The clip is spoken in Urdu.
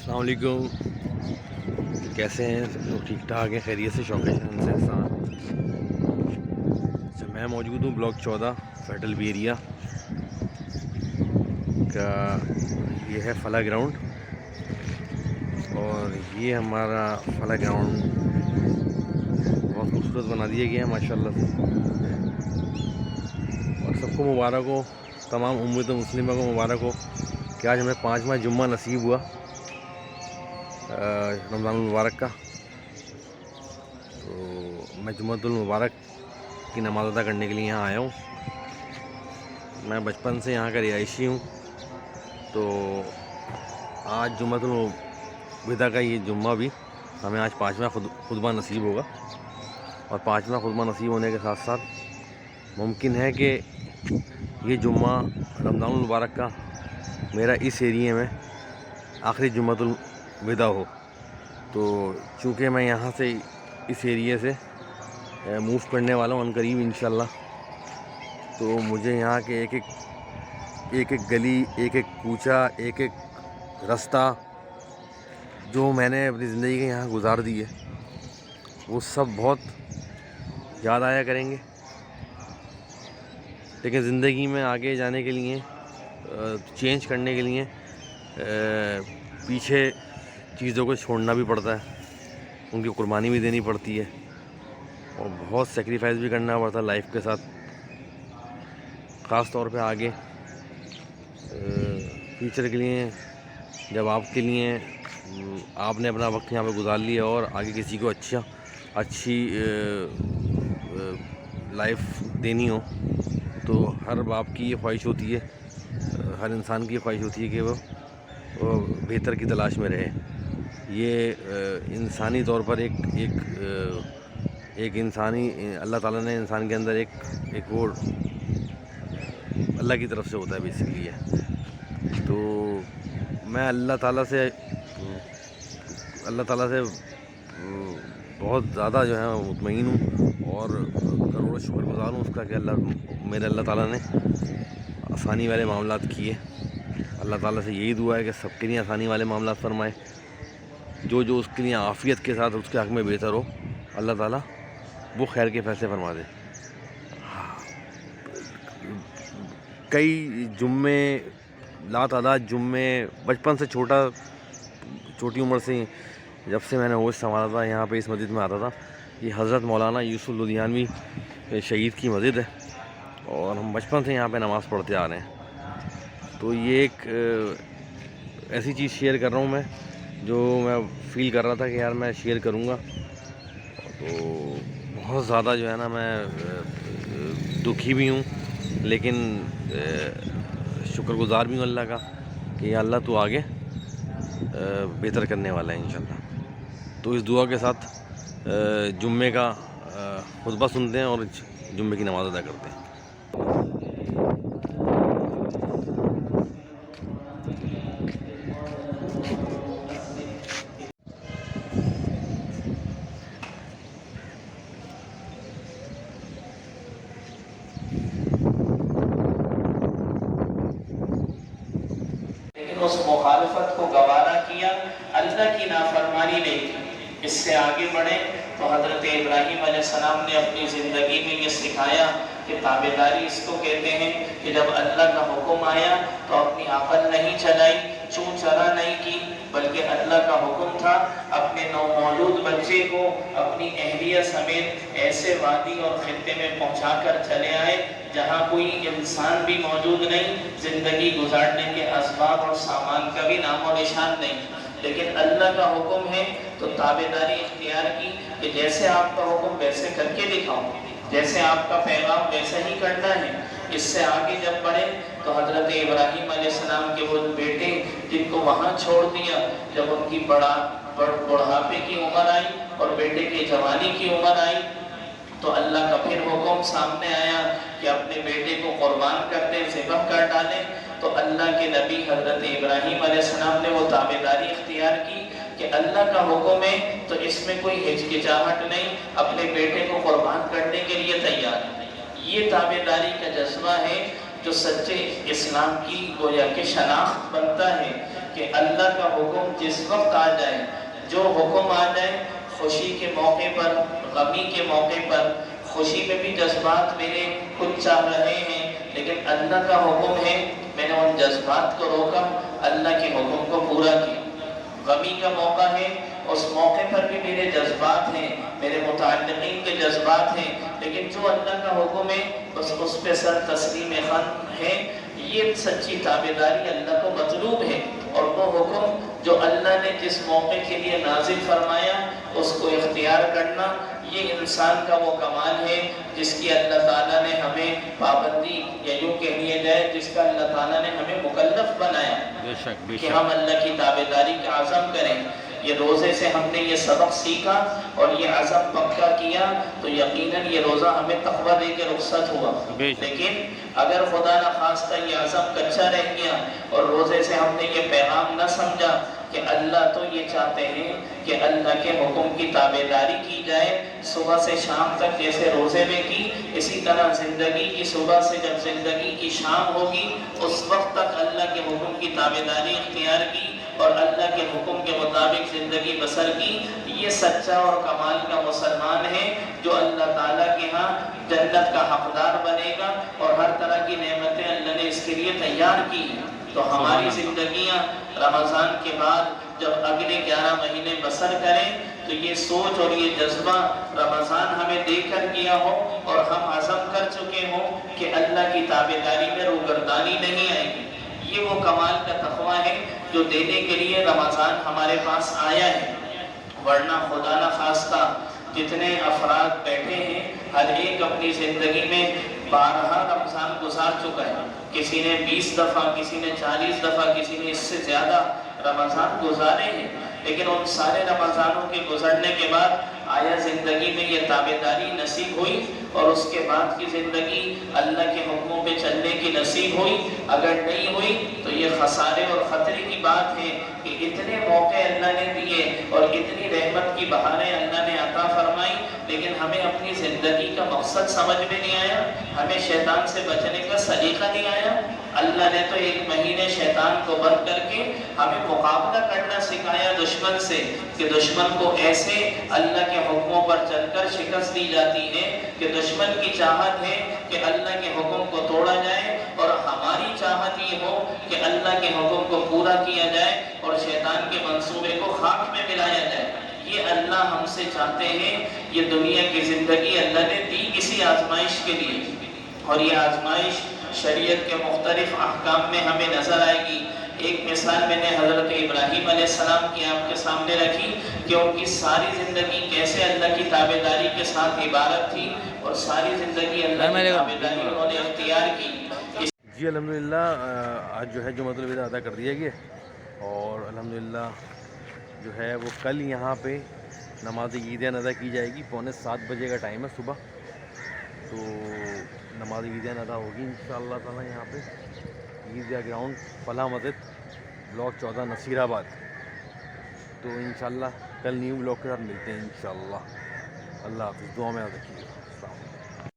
السلام علیکم، کیسے ہیں سب لوگ؟ ٹھیک ٹھاک ہیں، خیریت سے، شوق شان سے احسان۔ اچھا، میں موجود ہوں بلاک 14 فیٹل بی ایریا کا۔ یہ ہے فلا گراؤنڈ، اور یہ ہمارا فلا گراؤنڈ بہت خوبصورت بنا دیا گیا ہے ماشاءاللہ سے، اور سب کو مبارک ہو، تمام امت مسلمہ کو مبارک ہو کہ آج ہمیں 5واں جمعہ نصیب ہوا رمضان المبارک کا۔ تو میں جمعۃ المبارک کی نماز ادا کرنے کے لیے یہاں آیا ہوں۔ میں بچپن سے یہاں کا رہائشی ہوں، تو آج جمعۃ الوداع کا یہ جمعہ بھی ہمیں آج 5واں خطبہ نصیب ہوگا، اور 5واں خطبہ نصیب ہونے کے ساتھ ساتھ ممکن ہے کہ یہ جمعہ رمضان المبارک کا میرا اس ایریے میں آخری جمعۃ الوداع ہو۔ تو چونکہ میں یہاں سے اس ایریے سے موو کرنے والا ہوں عنقریب انشاءاللہ، تو مجھے یہاں کے ایک ایک گلی، ایک ایک کوچہ، ایک ایک رستہ جو میں نے اپنی زندگی کے یہاں گزار دی ہے، وہ سب بہت یاد آیا کریں گے۔ لیکن زندگی میں آگے جانے کے لیے، چینج کرنے کے لیے پیچھے چیزوں کو چھوڑنا بھی پڑتا ہے، ان کی قربانی بھی دینی پڑتی ہے، اور بہت سیکریفائز بھی کرنا پڑتا ہے لائف کے ساتھ، خاص طور پہ آگے فیوچر کے لیے۔ جب آپ کے لیے آپ نے اپنا وقت یہاں پہ گزار لیا اور آگے کسی کو اچھی لائف دینی ہو، تو ہر باپ کی یہ خواہش ہوتی ہے، ہر انسان کی یہ خواہش ہوتی ہے کہ وہ بہتر کی تلاش میں رہے۔ یہ انسانی طور پر ایک انسانی، اللہ تعالیٰ نے انسان کے اندر ایک وہ اللہ کی طرف سے ہوتا ہے بیسیکلی ہے۔ تو میں اللہ تعالیٰ سے بہت زیادہ جو ہے مطمئن ہوں، اور کروڑوں شکر گزار ہوں اس کا کہ اللہ تعالیٰ نے آسانی والے معاملات کیے۔ اللہ تعالیٰ سے یہی دعا ہے کہ سب کے لیے آسانی والے معاملات فرمائے، جو اس کے لیے عافیت کے ساتھ اس کے حق میں بہتر ہو، اللہ تعالیٰ وہ خیر کے فیصلے فرما دے۔ کئی جمعے، لاتعداد جمعے، بچپن سے چھوٹی عمر سے، جب سے میں نے ہوش سنبھالا تھا یہاں پہ اس مسجد میں آتا تھا۔ یہ حضرت مولانا یوسف لدھیانوی شہید کی مسجد ہے، اور ہم بچپن سے یہاں پہ نماز پڑھتے آ رہے ہیں۔ تو یہ ایک ایسی چیز شیئر کر رہا ہوں میں، جو میں فیل کر رہا تھا کہ یار میں شیئر کروں گا۔ تو بہت زیادہ جو ہے نا، میں دکھی بھی ہوں، لیکن شکر گزار بھی ہوں اللہ کا کہ یا اللہ تو آگے بہتر کرنے والا ہے انشاءاللہ۔ تو اس دعا کے ساتھ جمعے کا خطبہ سنتے ہیں اور جمعے کی نماز ادا کرتے ہیں۔ اس مخالفت کو گوارا کیا، اللہ کی نافرمانی نہیں کی۔ اس سے آگے بڑھیں تو حضرت ابراہیم علیہ السلام نے اپنی زندگی میں یہ سکھایا کہ تابعداری اس کو کہتے ہیں کہ جب اللہ کا حکم آیا تو اپنی عقل نہیں چلائی، چون چرا نہیں کی، بلکہ اللہ کا حکم تھا اپنے نومولود بچے کو اپنی اہلیہ سمیت ایسے وادی اور خطے میں پہنچا کر چلے آئے جہاں کوئی انسان بھی موجود نہیں، زندگی گزارنے کے اسباب اور سامان کا بھی نام و نشان نہیں، لیکن اللہ کا حکم ہے تو تابعداری اختیار کی کہ جیسے آپ کا حکم ویسے کر کے دکھاؤں، جیسے آپ کا پیغام ویسا ہی کرنا ہے۔ اس سے آگے جب بڑھے تو حضرت ابراہیم علیہ السلام کے وہ بیٹے جن کو وہاں چھوڑ دیا، جب ان کی بڑھاپے کی عمر آئی اور بیٹے کی جوانی کی عمر آئی، تو اللہ کا پھر حکم سامنے آیا کہ اپنے بیٹے کو قربان کر دیں، ذبح کر ڈالیں۔ تو اللہ کے نبی حضرت ابراہیم علیہ السلام نے وہ تابعداری اختیار کی کہ اللہ کا حکم ہے تو اس میں کوئی ہچکچاہٹ نہیں، اپنے بیٹے کو قربان کرنے کے لیے تیار ہے۔ یہ تابعداری کا جذبہ ہے جو سچے اسلام کی گویا کہ شناخت بنتا ہے کہ اللہ کا حکم جس وقت آ جائے، جو حکم آ جائے، خوشی کے موقع پر، غمی کے موقع پر، خوشی میں بھی جذبات میرے کچھ چاہ رہے ہیں لیکن اللہ کا حکم ہے، میں نے ان جذبات کو روکا، اللہ کے حکم کو پورا کیا۔ غمی کا موقع ہے، اس موقع پر بھی میرے جذبات ہیں، میرے متعلقین کے جذبات ہیں، لیکن جو اللہ کا حکم ہے بس اس پہ سر تسلیم خم ہے۔ یہ سچی تابعداری اللہ کو مطلوب ہے، اور وہ حکم جو اللہ نے جس موقع کے لیے نازل فرمایا اس کو اختیار کرنا، یہ انسان کا وہ کمال ہے جس کی اللہ تعالیٰ نے ہمیں پابندی، یا یوں کہہ لیا جائے جس کا اللہ تعالیٰ نے ہمیں مکلف بنایا بے شک بے کہ شک ہم اللہ کی تابعداری کا عزم کریں۔ یہ روزے سے ہم نے یہ سبق سیکھا اور یہ عزم پکا کیا تو یقیناً یہ روزہ ہمیں تقویٰ دے کے رخصت ہوا۔ بے شک۔ لیکن اگر خدا نخواستہ یہ عزم کچا رہ گیا اور روزے سے ہم نے یہ پیغام نہ سمجھا کہ اللہ تو یہ چاہتے ہیں کہ اللہ کے حکم کی تابعداری کی جائے، صبح سے شام تک جیسے روزے میں کی، اسی طرح زندگی کی صبح سے جب زندگی کی شام ہوگی اس وقت تک اللہ کے حکم کی تابعداری اختیار کی اور اللہ کے حکم کے مطابق زندگی بسر کی، یہ سچا اور کمال کا مسلمان ہے جو اللہ تعالیٰ کے ہاں جنت کا حقدار بنے گا، اور ہر طرح کی نعمتیں اللہ نے اس کے لیے تیار کی ہیں۔ تو ہماری زندگیاں رمضان کے بعد جب اگلے 11 مہینے بسر کریں تو یہ سوچ اور یہ جذبہ رمضان ہمیں دے کر کیا ہو اور ہم عزم کر چکے ہوں کہ اللہ کی تابعداری میں روگردانی نہیں آئے گی۔ یہ وہ کمال کا تقویٰ ہے جو دینے کے لیے رمضان ہمارے پاس آیا ہے، ورنہ خدا نخواستہ جتنے افراد بیٹھے ہیں ہر ایک اپنی زندگی میں 12 رمضان گزار چکا ہے، کسی نے 20 دفعہ، کسی نے 40 دفعہ، کسی نے اس سے زیادہ رمضان گزارے ہیں، لیکن ان سارے رمضانوں کے گزرنے کے بعد آیا زندگی میں یہ تابعداری نصیب ہوئی اور اس کے بعد کی زندگی اللہ کے حکموں پہ چلنے کی نصیب ہوئی؟ اگر نہیں ہوئی تو یہ خسارے اور خطرے کی بات ہے کہ اتنے موقع اللہ نے دیے اور اتنی رحمت کی بہاریں اللہ نے عطا فرمائی، لیکن ہمیں اپنی زندگی کا مقصد سمجھ میں نہیں آیا، ہمیں شیطان سے بچنے کا سلیقہ نہیں آیا۔ اللہ نے تو 1 مہینے شیطان کو بند کر کے ہمیں مقابلہ کرنا سکھایا دشمن سے، کہ دشمن کو ایسے اللہ کے حکموں پر چل کر شکست دی جاتی ہے کہ دشمن کی چاہت ہے کہ اللہ کے حکم کو توڑا جائے اور ہماری چاہت یہ ہو کہ اللہ کے حکم کو پورا کیا جائے اور شیطان کے منصوبے کو خاک میں ملایا جائے۔ یہ اللہ ہم سے چاہتے ہیں، یہ دنیا کی زندگی اللہ نے دی کسی آزمائش کے لیے، اور یہ آزمائش شریعت کے مختلف احکام میں ہمیں نظر آئے گی۔ ایک مثال میں نے حضرت ابراہیم علیہ السلام کی آپ کے سامنے رکھی کہ ان کی ساری زندگی کیسے اللہ کی تابعداری کے ساتھ عبارت تھی اور ساری زندگی اللہ کی تابعداری انہوں نے اختیار کی۔ جی الحمدللہ آج جو ہے جمعۃ الوداع ادا کر دیا گیا اور الحمدللہ جو ہے وہ کل یہاں پہ نماز عیدین ادا کی جائے گی، 6:45 بجے کا ٹائم ہے صبح، تو نماز عیدین ادا ہوگی انشاءاللہ تعالیٰ یہاں پہ عیدگاہ گراؤنڈ فلاح مسجد بلاک 14 نصیر آباد۔ تو انشاءاللہ کل نیو بلاک کے ساتھ ملتے ہیں انشاءاللہ۔ اللہ حافظ، دعا میں یاد رکھیے گا۔